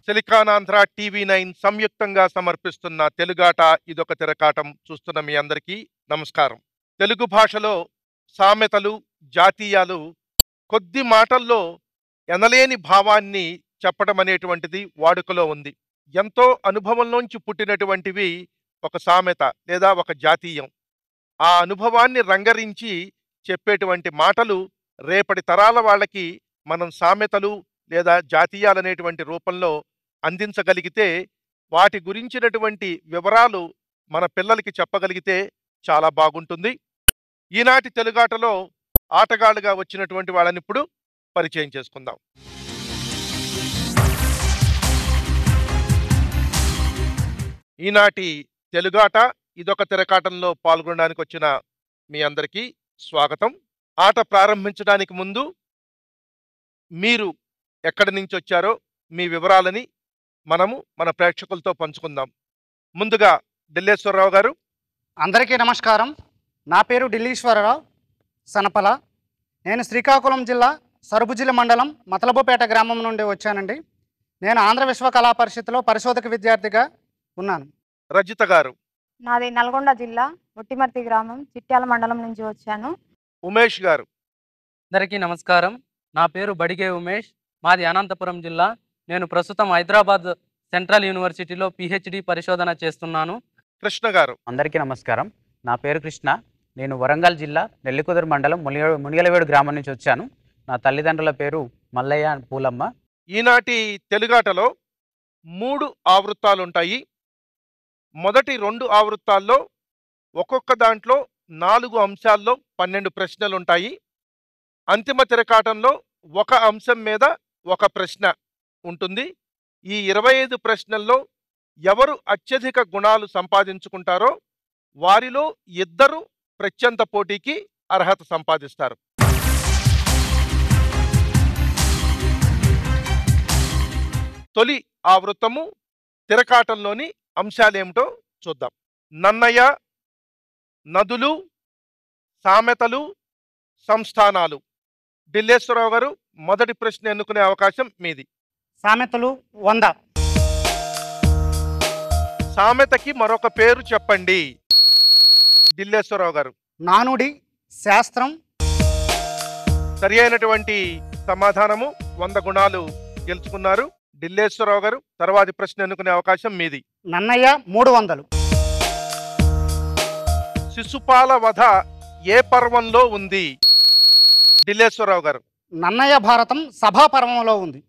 Siliconandhra TV9 సంయుక్తంగా సమర్పిస్తున్న తెలుగాట ఇదొక తిరకాటం చూస్తున్న మీ అందరికీ నమస్కారం. తెలుగు భాషలో సామెతలు, జాతీయాలు కొద్ది మాటల్లో ఎనలేని భావాన్ని చెప్పడం అనేటువంటిది వాడుకలో ఉంది. ఎంతో అనుభవంలోంచి పుట్టినటువంటివి ఒక సామెత లేదా ఒక జాతీయం. ఆ అనుభవాన్ని రంగరించి చెప్పేటువంటి మాటలు రేపటి తరాల వాళ్ళకి మనం సామెతలు లేదా జాతీయాలనేటువంటి రూపంలో అందించగలిగితే, వాటి గురించినటువంటి వివరాలు మన పిల్లలకి చెప్పగలిగితే చాలా బాగుంటుంది. ఈనాటి తెలుగాటలో ఆటగాళ్ళుగా వచ్చినటువంటి వాళ్ళని ఇప్పుడు పరిచయం చేసుకుందాం. ఈనాటి తెలుగాట ఇదొక తిరకాటంలో పాల్గొనడానికి వచ్చిన మీ అందరికీ స్వాగతం. ఆట ప్రారంభించడానికి ముందు మీరు ఎక్కడి నుంచి వచ్చారో మీ వివరాలని మన ప్రేక్షకులతో పంచుకుందాం. ముందుగా ఢిల్లేశ్వరరావు గారు. అందరికీ నమస్కారం. నా పేరు ఢిల్లీశ్వరరావు సనపల. నేను శ్రీకాకుళం జిల్లా సరుబుజిల్లి మండలం మతలబుపేట గ్రామం నుండి వచ్చానండి. నేను ఆంధ్ర విశ్వ కళా పరిషత్తులో పరిశోధక విద్యార్థిగా ఉన్నాను. రజిత గారు. నాది నల్గొండ జిల్లా ఒట్టిమర్తి గ్రామం చిట్యాల మండలం నుంచి వచ్చాను. ఉమేష్ గారు. అందరికీ నమస్కారం. నా పేరు బడిగే ఉమేష్. మాది అనంతపురం జిల్లా. నేను ప్రస్తుతం హైదరాబాద్ సెంట్రల్ యూనివర్సిటీలో పిహెచ్డి పరిశోధన చేస్తున్నాను. కృష్ణ గారు. అందరికీ నమస్కారం. నా పేరు కృష్ణ. నేను వరంగల్ జిల్లా నెల్లికుదురు మండలం మునిగలవేడు గ్రామం నుంచి వచ్చాను. నా తల్లిదండ్రుల పేరు మల్లయ్య పూలమ్మ. ఈనాటి తెలుగాటలో 3 ఆవృత్తాలుంటాయి. మొదటి 2 ఆవృత్తాల్లో ఒక్కొక్క దాంట్లో 4 అంశాల్లో 12 ప్రశ్నలుంటాయి. అంతిమ తిరకాటంలో ఒక అంశం మీద ఒక ప్రశ్న ఉంటుంది. ఈ 25 ప్రశ్నల్లో ఎవరు అత్యధిక గుణాలు సంపాదించుకుంటారో వారిలో 2 ప్రత్యంత పోటీకి అర్హత సంపాదిస్తారు. తొలి ఆవృత్తము తిరకాటంలోని అంశాలేమిటో చూద్దాం. నన్నయ, నదులు, సామెతలు, సంస్థానాలు. ఢిల్లేశ్వరరావు గారు, మొదటి ప్రశ్న ఎన్నుకునే అవకాశం మీది. సామెతలు 100. సామెతకి మరొక పేరు చెప్పండి. ఢిల్లేశ్వరరావు గారు. నానుడి, శాస్త్రం. సరి అయినటువంటి సమాధానము. 100 గుణాలు గెలుచుకున్నారు. ఢిల్లేశ్వరరావు గారు, తర్వాతి ప్రశ్న ఎన్నుకునే అవకాశం మీది. నన్నయ్య 300. శిశుపాల వధ ఏ పర్వంలో ఉంది? ఢిల్లేశ్వరరావు గారు. నన్నయ్య భారతం సభాపర్వంలో ఉంది.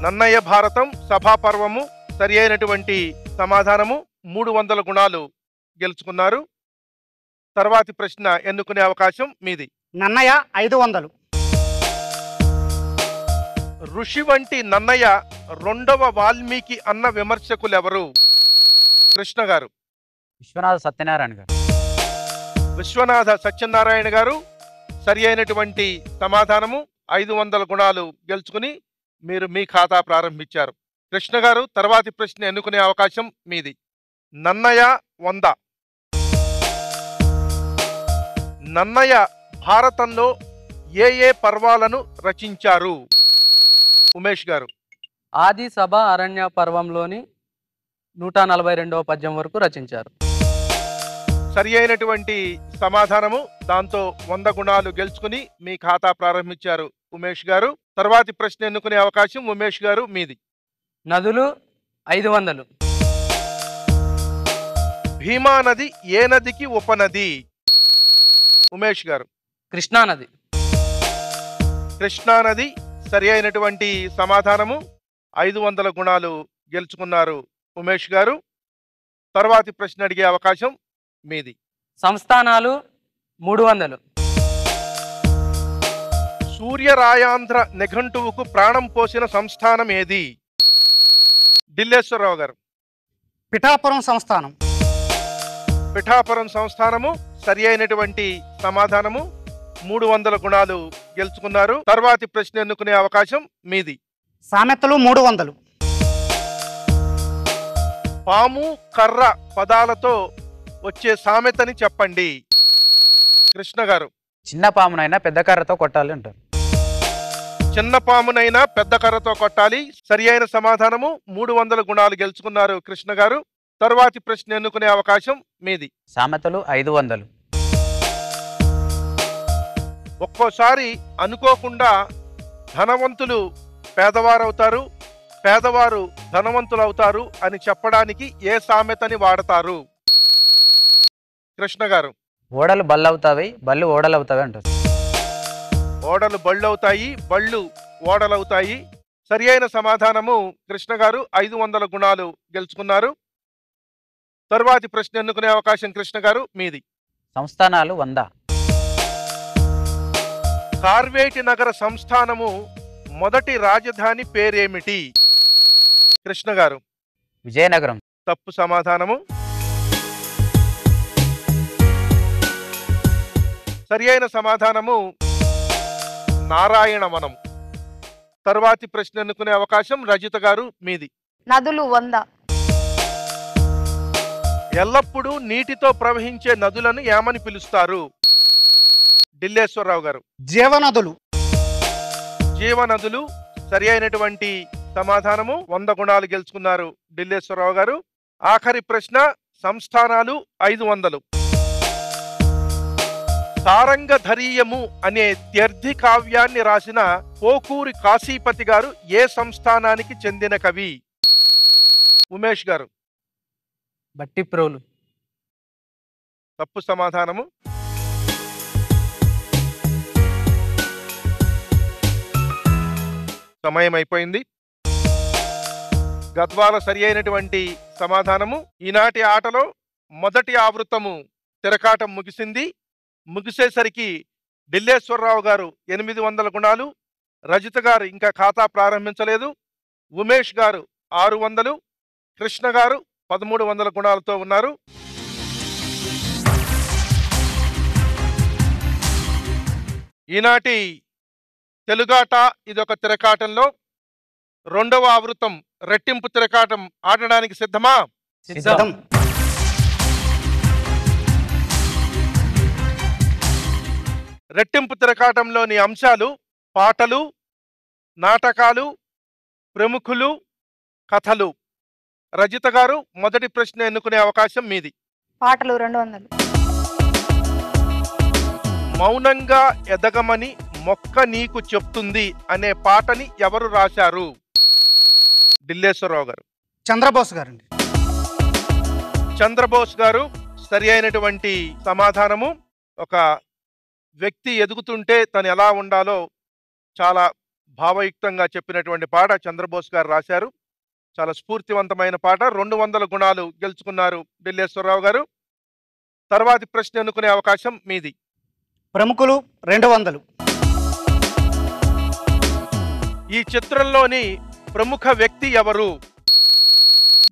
నన్నయ్య భారతం సభాపర్వము సరి అయినటువంటి సమాధానము. 300 గుణాలు గెలుచుకున్నారు. తర్వాతి ప్రశ్న ఎన్నుకునే అవకాశం మీది. నన్నయ్య 500. ఋషి వంటి నన్నయ్య 2వ వాల్మీకి అన్న విమర్శకులెవరు? కృష్ణ గారు. విశ్వనాథ సత్యనారాయణ గారు. విశ్వనాథ సత్యనారాయణ గారు సరి అయినటువంటి సమాధానము. 500 గుణాలు గెలుచుకుని మీరు మీ ఖాతా ప్రారంభించారు. కృష్ణ గారు, తర్వాతి ప్రశ్న ఎన్నుకునే అవకాశం మీది. నన్నయ 100. నన్నయ భారతంలో ఏ పర్వాలను రచించారు? ఉమేష్ గారు. ఆది సభ అరణ్య పర్వంలోని 142వ పద్యం వరకు రచించారు. సరి అయినటువంటి సమాధానము. దాంతో 100 గుణాలు గెలుచుకుని మీ ఖాతా ప్రారంభించారు ఉమేష్ గారు. తర్వాతి ప్రశ్న ఎన్నుకునే అవకాశం ఉమేష్ గారు మీది. నదులు 500. భీమా నది ఏ నదికి ఉపనది? ఉమేష్ గారు. కృష్ణానది. కృష్ణానది సరి అయినటువంటి సమాధానము. 500 గుణాలు గెలుచుకున్నారు ఉమేష్ గారు. తర్వాతి ప్రశ్న అడిగే అవకాశం మీది. సంస్థానాలు 300. సూర్యరాయాంధ్ర నిఘంటువుకు ప్రాణం పోసిన సంస్థానం ఏది? ఢిల్లేశ్వరరావు గారు. పిఠాపురం సంస్థానం. పిఠాపురం సంస్థానము సరి అయినటువంటి సమాధానము. 300 గుణాలు గెలుచుకున్నారు. తర్వాతి ప్రశ్న ఎన్నుకునే అవకాశం మీది. సామెతలు 300. పాము, కర్ర పదాలతో వచ్చే సామెతని చెప్పండి. కృష్ణ గారు. చిన్న పామునైనా పెద్ద కర్రతో కొట్టాలి అంటారు. చిన్న పామునైనా పెద్ద కర్రతో కొట్టాలి. సరి అయిన సమాధానము 300 గుణాలు గెలుచుకున్నారు కృష్ణ గారు. తరువాతి ప్రశ్న ఎన్నుకునే అవకాశం మీది. సామెతలు 500. ఒక్కోసారి అనుకోకుండా ధనవంతులు పేదవారవుతారు, పేదవారు ధనవంతులవుతారు అని చెప్పడానికి ఏ సామెతని వాడతారు? కృష్ణ గారు. ఓడలు బల్లవుతాయి, బళ్ళు ఓడలవుతాయి అంటారు. ఓడలు బళ్ళవుతాయి, బళ్ళు ఓడలవుతాయి. సరి అయిన సమాధానము కృష్ణ గారు. 500 గుణాలు గెలుచుకున్నారు. తరువాతి ప్రశ్న ఎన్నుకునే అవకాశం కృష్ణ గారు మీది. సంస్థానాలు 100. కార్వేటి నగర సంస్థానము మొదటి రాజధాని పేరేమిటి? కృష్ణ గారు. విజయనగరం. తప్పు సమాధానము. సరి అయిన సమాధానము నారాయణవనం. తరువాతి ప్రశ్న ఎన్నుకునే అవకాశం రజిత గారు మీది. నదులు 100. ఎల్లప్పుడూ నీటితో ప్రవహించే నదులను ఏమని పిలుస్తారు? ఢిల్లేశ్వరరావు గారు. జీవనదులు. జీవనదులు సరి అయినటువంటి సమాధానము. 100 గుణాలు గెలుచుకున్నారు ఢిల్లేశ్వరరావు గారు. ఆఖరి ప్రశ్న సంస్థానాలు 500. సారంగధరీయము అనే త్యర్థి కావ్యాన్ని రాసిన పోకూరి కాశీపతి గారు ఏ సంస్థానానికి చెందిన కవి? ఉమేష్ గారు. బట్టిప్రోలు. తప్పు సమాధానము. సమయం అయిపోయింది. గద్వాల సరి అయినటువంటి సమాధానము. ఈనాటి ఆటలో మొదటి ఆవృత్తము తిరకాటం ముగిసింది. ముగిసేసరికి ఢిల్లేశ్వరరావు గారు 800 గుణాలు, రజిత గారు ఇంకా ఖాతా ప్రారంభించలేదు, ఉమేష్ గారు 600, కృష్ణ గారు 1300 గుణాలతో ఉన్నారు. ఈనాటి తెలుగాట ఇదొక తిరకాటంలో రెండవ ఆవృతం రెట్టింపు తిరకాటం ఆడడానికి సిద్ధమా? సిద్ధం. రెట్టింపు తిరకాటంలోని అంశాలు పాటలు, నాటకాలు, ప్రముఖులు, కథలు. రజిత గారు మొదటి ప్రశ్న ఎన్నుకునే అవకాశం మీది. పాటలు 200. మౌనంగా ఎదగమని మొక్క నీకు చెప్తుంది అనే పాటని ఎవరు రాశారు? ఢిల్లేశ్వరరావు గారు. చంద్రబోస్ గారండి. చంద్రబోస్ గారు సరి అయినటువంటి సమాధానము. ఒక వ్యక్తి ఎదుగుతుంటే తను ఎలా ఉండాలో చాలా భావయుక్తంగా చెప్పినటువంటి పాట చంద్రబోస్ గారు రాశారు. చాలా స్ఫూర్తివంతమైన పాట. 200 గుణాలు గెలుచుకున్నారు ఢిల్లేశ్వరరావు గారు. తర్వాతి ప్రశ్న ఎన్నుకునే అవకాశం మీది. ప్రముఖులు 200. ఈ చిత్రంలోని ప్రముఖ వ్యక్తి ఎవరు?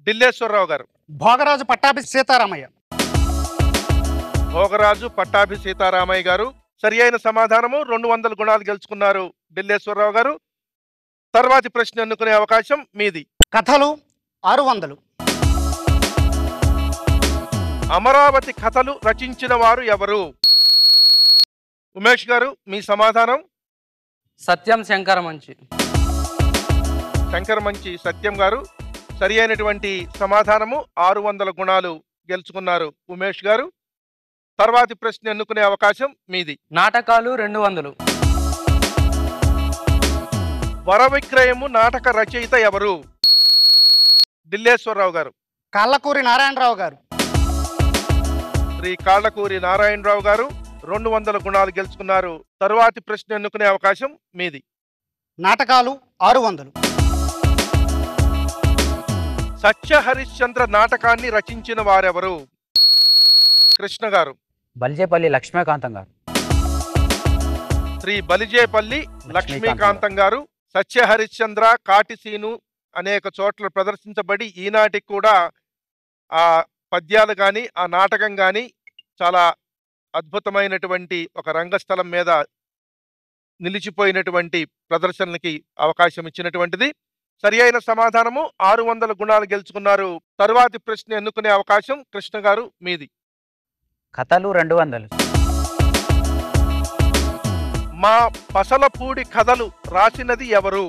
ఢిల్లేశ్వరరావు గారు. భోగరాజు పట్టాభి సీతారామయ్య. భోగరాజు పట్టాభి సీతారామయ్య గారు. సరి అయిన సమాధానము. 200 గుణాలు గెలుచుకున్నారు ఢిల్లేశ్వరరావు గారు. తర్వాతి ప్రశ్న ఎన్నుకునే అవకాశం మీది. కథలు 600. అమరావతి కథలు రచించిన వారు ఎవరు? ఉమేష్ గారు మీ సమాధానం. సత్యం శంకరమంచి. శంకరమంచి సత్యం గారు. సరి అయినటువంటి సమాధానము. 600 గుణాలు గెలుచుకున్నారు ఉమేష్ గారు. తర్వాతి ప్రశ్న ఎన్నుకునే అవకాశం మీది. నాటకాలు 200. వర విక్రయము నాటక రచయిత ఎవరు? ఢిల్లేశ్వరరావు గారు. కాళ్ళకూరి నారాయణరావు గారు. శ్రీ కాళ్ళకూరి నారాయణరావు గారు 200 గుణాలు గెలుచుకున్నారు. తరువాతి ప్రశ్న ఎన్నుకునే అవకాశం మీది. నాటకాలు 600. సత్య హరిశ్చంద్ర నాటకాన్ని రచించిన వారెవరు? కృష్ణ గారు. బల్జేపల్లి లక్ష్మీకాంతం గారు. శ్రీ బలిజేపల్లి లక్ష్మీకాంతం గారు. సత్య హరిశ్చంద్ర, కాటిసీను అనేక చోట్ల ప్రదర్శించబడి ఈనాటికి కూడా ఆ పద్యాలు కానీ ఆ నాటకం కానీ చాలా అద్భుతమైనటువంటి ఒక రంగస్థలం మీద నిలిచిపోయినటువంటి ప్రదర్శనలకి అవకాశం ఇచ్చినటువంటిది. సరి అయిన సమాధానము. 600 గుణాలు గెలుచుకున్నారు. తరువాతి ప్రశ్న ఎన్నుకునే అవకాశం కృష్ణ గారు మీది. కథలు 200. మా పసలపూడి కథలు రాసినది ఎవరు?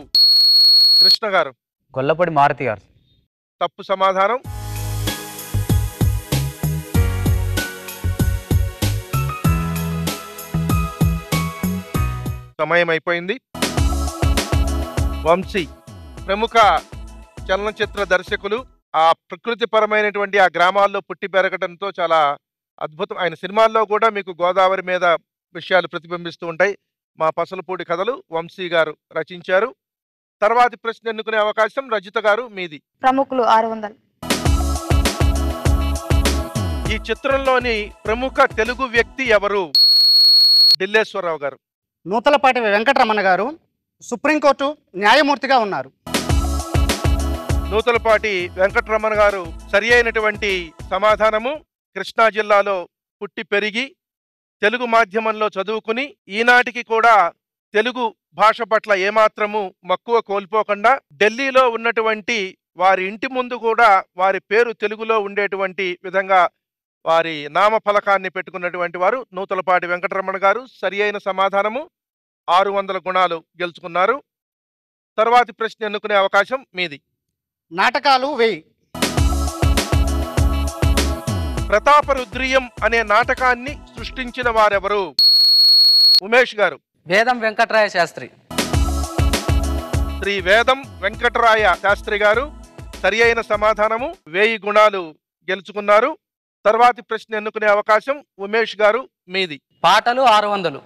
కృష్ణ గారు. గొల్లపూడి మారుతి గారు. తప్పు సమాధానం. సమయం అయిపోయింది. వంశీ ప్రముఖ చలనచిత్ర దర్శకులు. ఆ ప్రకృతిపరమైనటువంటి ఆ గ్రామాల్లో పుట్టి పెరగడంతో చాలా అద్భుతం. ఆయన సినిమాల్లో కూడా మీకు గోదావరి మీద విషయాలు ప్రతిబింబిస్తూ ఉంటాయి. మా పసలపూడి కథలు వంశీ గారు రచించారు. తర్వాతి ప్రశ్న ఎన్నుకునే అవకాశం రజిత గారు మీది. ప్రముఖులు 600. ఈ చిత్రంలోని ప్రముఖ తెలుగు వ్యక్తి ఎవరు? ఢిల్లేశ్వరరావు గారు. నూతలపాటి వెంకటరమణ గారు సుప్రీంకోర్టు న్యాయమూర్తిగా ఉన్నారు. నూతలపాటి వెంకటరమణ గారు సరి అయినటువంటి సమాధానము. కృష్ణా జిల్లాలో పుట్టి పెరిగి తెలుగు మాధ్యమంలో చదువుకుని ఈనాటికి కూడా తెలుగు భాష పట్ల ఏమాత్రము మక్కువ కోల్పోకుండా ఢిల్లీలో ఉన్నటువంటి వారి ఇంటి ముందు కూడా వారి పేరు తెలుగులో ఉండేటువంటి విధంగా వారి నామఫలకాన్ని పెట్టుకున్నటువంటి వారు నూతలపాటి వెంకటరమణ గారు. సరి అయిన సమాధానము. 600 గుణాలు గెలుచుకున్నారు. తర్వాతి ప్రశ్న ఎన్నుకునే అవకాశం మీది. నాటకాలు 1000. ప్రతాపరుద్రియం అనే నాటకాన్ని సృష్టించిన వారెవరు? ఉమేష్ గారు. వేదం వెంకట్రాయ శాస్త్రి. శ్రీ వేదం వెంకటరాయ శాస్త్రి గారు. సరి అయిన సమాధానము. 1000 గుణాలు గెలుచుకున్నారు. తర్వాతి ప్రశ్న ఎన్నుకునే అవకాశం ఉమేష్ గారు మీది. పాటలు 600.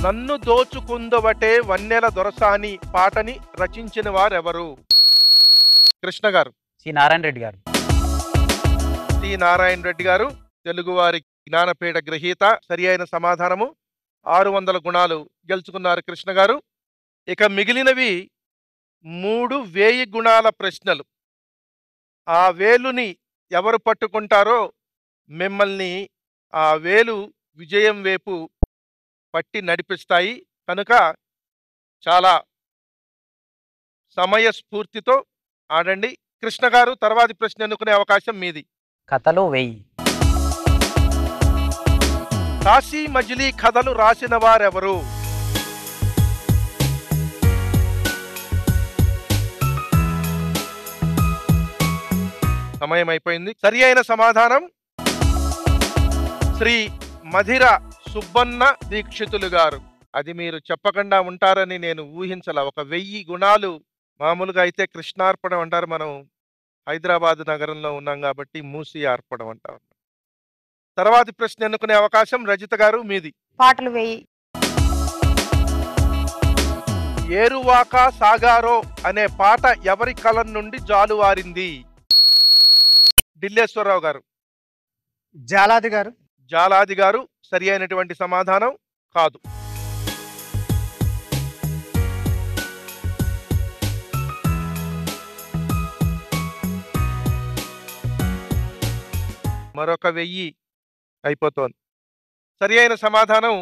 నన్ను దోచుకుందవటే వన్నెల దొరసాని పాటని రచించిన వారెవరు? కృష్ణ గారు. సి నారాయణ రెడ్డి గారు. సి నారాయణ రెడ్డి గారు తెలుగువారి జ్ఞానపీఠ గ్రహీత. సరి అయిన సమాధానము. 600 గుణాలు గెలుచుకున్నారు కృష్ణ గారు. ఇక మిగిలినవి 3 1000 గుణాల ప్రశ్నలు. ఆ వేలుని ఎవరు పట్టుకుంటారో మిమ్మల్ని ఆ వేలు విజయం వైపు పట్టి నడిపిస్తాయి. కనుక చాలా సమయస్ఫూర్తితో ఆడండి. కృష్ణ గారు తర్వాతి ప్రశ్న ఎన్నుకునే అవకాశం మీది. కథలు 1000. కాశీ మజిలీ కథలు రాసిన వారెవరు? సమయం అయిపోయింది. సరి అయిన సమాధానం శ్రీ మధిర సుబ్బన్న దీక్షితులు గారు. అది మీరు చెప్పకుండా ఉంటారని నేను ఊహించలా. ఒక 1000 గుణాలు. మామూలుగా అయితే కృష్ణార్పణం అంటారు. మనం హైదరాబాద్ నగరంలో ఉన్నాం కాబట్టి మూసి ఆర్పడం అంటారు. తర్వాతి ప్రశ్న ఎన్నుకునే అవకాశం రజిత గారు మీది. పాటలు 1000. ఏరువాక సాగారో అనే పాట ఎవరి కలం నుండి జాలువారింది? ఢిల్లేశ్వరరావు గారు. జాలాది గారు. జాలాది గారు. సరి అయినటువంటి సమాధానం కాదు. మరొక 1000 అయిపోతోంది. సరి అయిన సమాధానం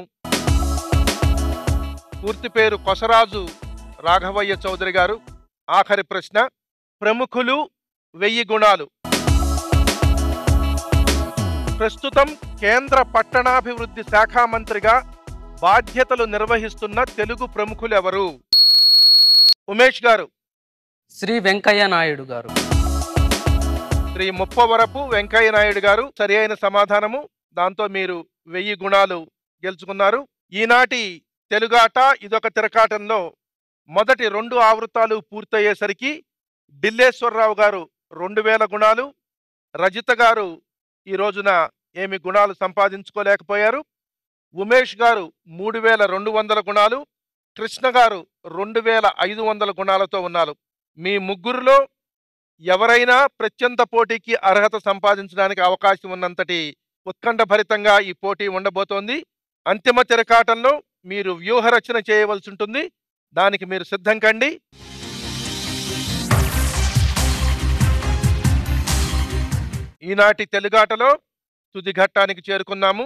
పూర్తి పేరు కొసరాజు రాఘవయ్య చౌదరి గారు. ఆఖరి ప్రశ్న ప్రముఖులు 1000 గుణాలు. ప్రస్తుతం కేంద్ర పట్టణాభివృద్ధి శాఖ మంత్రిగా బాధ్యతలు నిర్వహిస్తున్న తెలుగు ప్రముఖులు ఎవరు? ఉమేష్ గారు. శ్రీ వెంకయ్య నాయుడు గారు. శ్రీ ముప్పవరపు వెంకయ్య నాయుడు గారు. సరి అయిన సమాధానము. దాంతో మీరు 1000 గుణాలు గెలుచుకున్నారు. ఈనాటి తెలుగాట ఇదొక తిరకాటంలో మొదటి 2 ఆవృత్తాలు పూర్తయ్యేసరికి ఢిల్లేశ్వరరావు గారు 2000 గుణాలు, రజిత గారు ఈ రోజున ఏమి గుణాలు సంపాదించుకోలేకపోయారు. ఉమేష్ గారు 3200 గుణాలు, కృష్ణ గారు 2500 గుణాలతో ఉన్నారు. మీ ముగ్గురులో ఎవరైనా ప్రత్యంత పోటీకి అర్హత సంపాదించడానికి అవకాశం ఉన్నంతటి ఉత్కంఠభరితంగా ఈ పోటీ ఉండబోతోంది. అంతిమ తిరకాటంలో మీరు వ్యూహరచన చేయవలసి ఉంటుంది. దానికి మీరు సిద్ధం కండి. ఈనాటి తెలుగాటలో తుది ఘట్టానికి చేరుకున్నాము.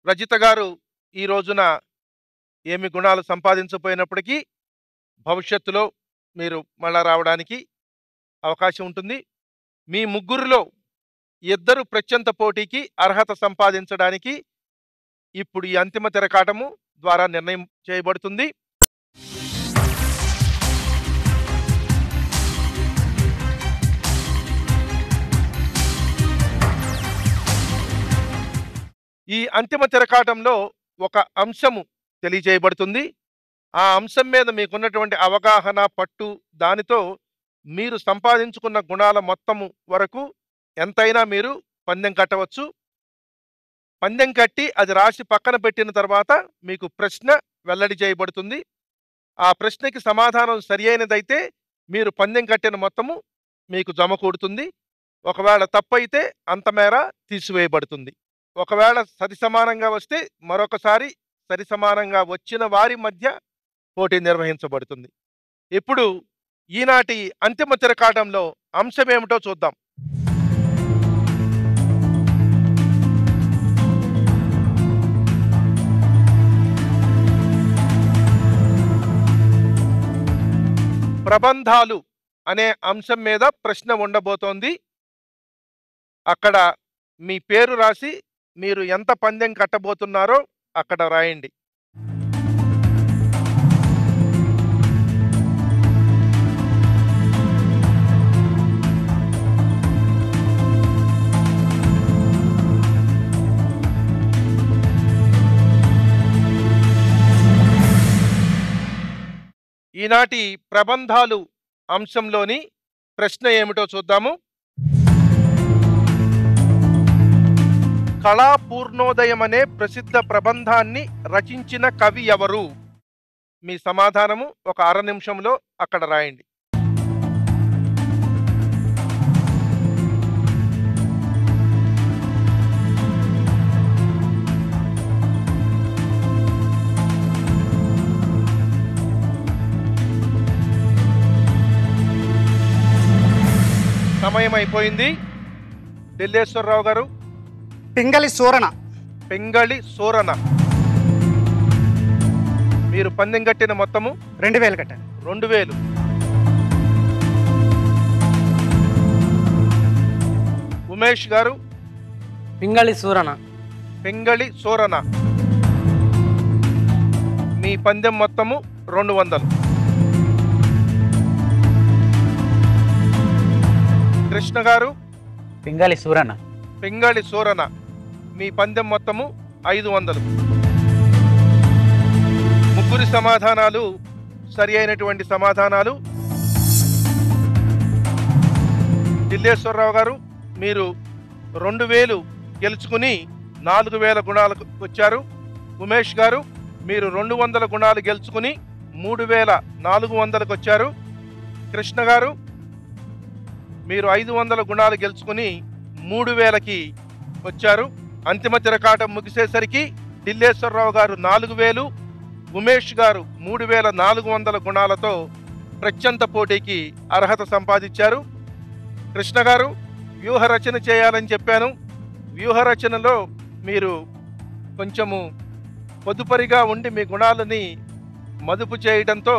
రజిత గారు ఈ రోజున ఏమి గుణాలు సంపాదించకపోయినప్పటికీ భవిష్యత్తులో మీరు మళ్ళా రావడానికి అవకాశం ఉంటుంది. మీ ముగ్గురులో ఇద్దరు ప్రత్యంత పోటీకి అర్హత సంపాదించడానికి ఇప్పుడు ఈ అంతిమ తిరకాటము ద్వారా నిర్ణయం చేయబడుతుంది. ఈ అంతిమ తిరకాటంలో ఒక అంశము తెలియజేయబడుతుంది. ఆ అంశం మీద మీకున్నటువంటి అవగాహన, పట్టు, దానితో మీరు సంపాదించుకున్న గుణాల మొత్తము వరకు ఎంతైనా మీరు పందెం కట్టవచ్చు. పందెం కట్టి అది రాసి పక్కన పెట్టిన తర్వాత మీకు ప్రశ్న వెల్లడి చేయబడుతుంది. ఆ ప్రశ్నకి సమాధానం సరి అయినదైతే మీరు పందెం కట్టిన మొత్తము మీకు జమ కూడుతుంది. ఒకవేళ తప్పైతే అంత మేర తీసివేయబడుతుంది. ఒకవేళ సరి సమానంగా వస్తే మరొకసారి సరి సమానంగా వచ్చిన వారి మధ్య పోటీ నిర్వహించబడుతుంది. ఇప్పుడు ఈనాటి అంతిమ తిరకాటంలో అంశం ఏమిటో చూద్దాం. ప్రబంధాలు అనే అంశం మీద ప్రశ్న ఉండబోతోంది. అక్కడ మీ పేరు రాసి మీరు ఎంత పందెం కట్టబోతున్నారో అక్కడ రాయండి. ఈనాటి ప్రబంధాలు అంశంలోని ప్రశ్న ఏమిటో చూద్దాము. కళాపూర్ణోదయం అనే ప్రసిద్ధ ప్రబంధాన్ని రచించిన కవి ఎవరు? మీ సమాధానము ఒక అర నిమిషంలో అక్కడ రాయండి. సమయం అయిపోయింది. ఢిల్లేశ్వరరావు గారు. పింగళి సూరణ. పింగళి సూరణ. మీరు పందెం కట్టిన మొత్తము 2000 కట్టాను. 2000. ఉమేష్ గారు. పింగళి సూరణ. పింగళి సూరణ. మీ పందెం మొత్తము 200. కృష్ణ గారు. పింగళి సూరణ. పింగళి సూరణ. మీ పందెం మొత్తము 500. ముగ్గురి సమాధానాలు సరి అయినటువంటి సమాధానాలు. ఢిల్లేశ్వరరావు గారు మీరు 2000 గెలుచుకుని 4000 గుణాలకు వచ్చారు. ఉమేష్ గారు మీరు 200 గుణాలు గెలుచుకుని 3400కు వచ్చారు. కృష్ణ గారు మీరు 500 గుణాలు గెలుచుకుని 3000కి వచ్చారు. అంతిమ తిరకాటం ముగిసేసరికి ఢిల్లేశ్వరరావు గారు 4000, ఉమేష్ గారు 3400 గుణాలతో ప్రత్యంత పోటీకి అర్హత సంపాదించారు. కృష్ణ గారు వ్యూహ రచన చేయాలని చెప్పాను. వ్యూహ రచనలో మీరు కొంచెము పొదుపరిగా ఉండి మీ గుణాలని మదుపు చేయడంతో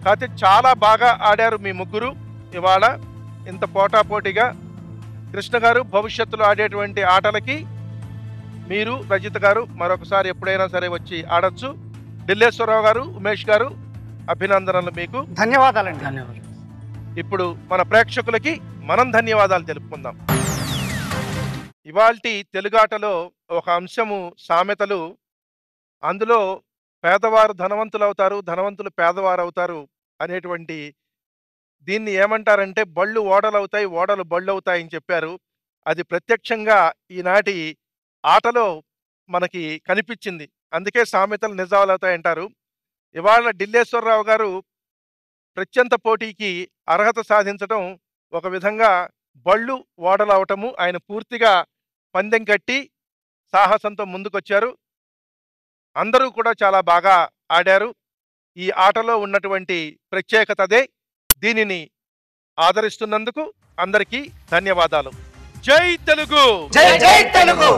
కాకపోతే చాలా బాగా ఆడారు మీ ముగ్గురు ఇవాళ ఇంత పోటాపోటీగా. కృష్ణ గారు భవిష్యత్తులో ఆడేటువంటి ఆటలకి మీరు, రజిత గారు మరొకసారి ఎప్పుడైనా సరే వచ్చి ఆడొచ్చు. ఢిల్లేశ్వరరావు గారు, ఉమేష్ గారు అభినందనలు మీకు. ధన్యవాదాలండి. ధన్యవాదాలు. ఇప్పుడు మన ప్రేక్షకులకి మనం ధన్యవాదాలు తెలుపుకుందాం. ఇవాల్టి తెలుగాటలో ఒక అంశము సామెతలు. అందులో పేదవారు ధనవంతులు అవుతారు, ధనవంతులు పేదవారు అవుతారు అనేటువంటి దీన్ని ఏమంటారంటే బళ్ళు ఓడలు అవుతాయి, ఓడలు బళ్ళు అవుతాయి అని చెప్పారు. అది ప్రత్యక్షంగా ఈనాటి ఆటలో మనకి కనిపించింది. అందుకే సామెతలు నిజాలు అవుతాయి అంటారు. ఇవాళ ఢిల్లేశ్వరరావు గారు ప్రత్యంత పోటీకి అర్హత సాధించడం ఒక విధంగా బళ్ళు ఓడలు అవటము. ఆయన పూర్తిగా పందెం కట్టి సాహసంతో ముందుకొచ్చారు. అందరూ కూడా చాలా బాగా ఆడారు. ఈ ఆటలో ఉన్నటువంటి ప్రత్యేకత అదే. దీనిని ఆదరిస్తున్నందుకు అందరికీ ధన్యవాదాలు. జై తెలుగు. జై జై తెలుగు.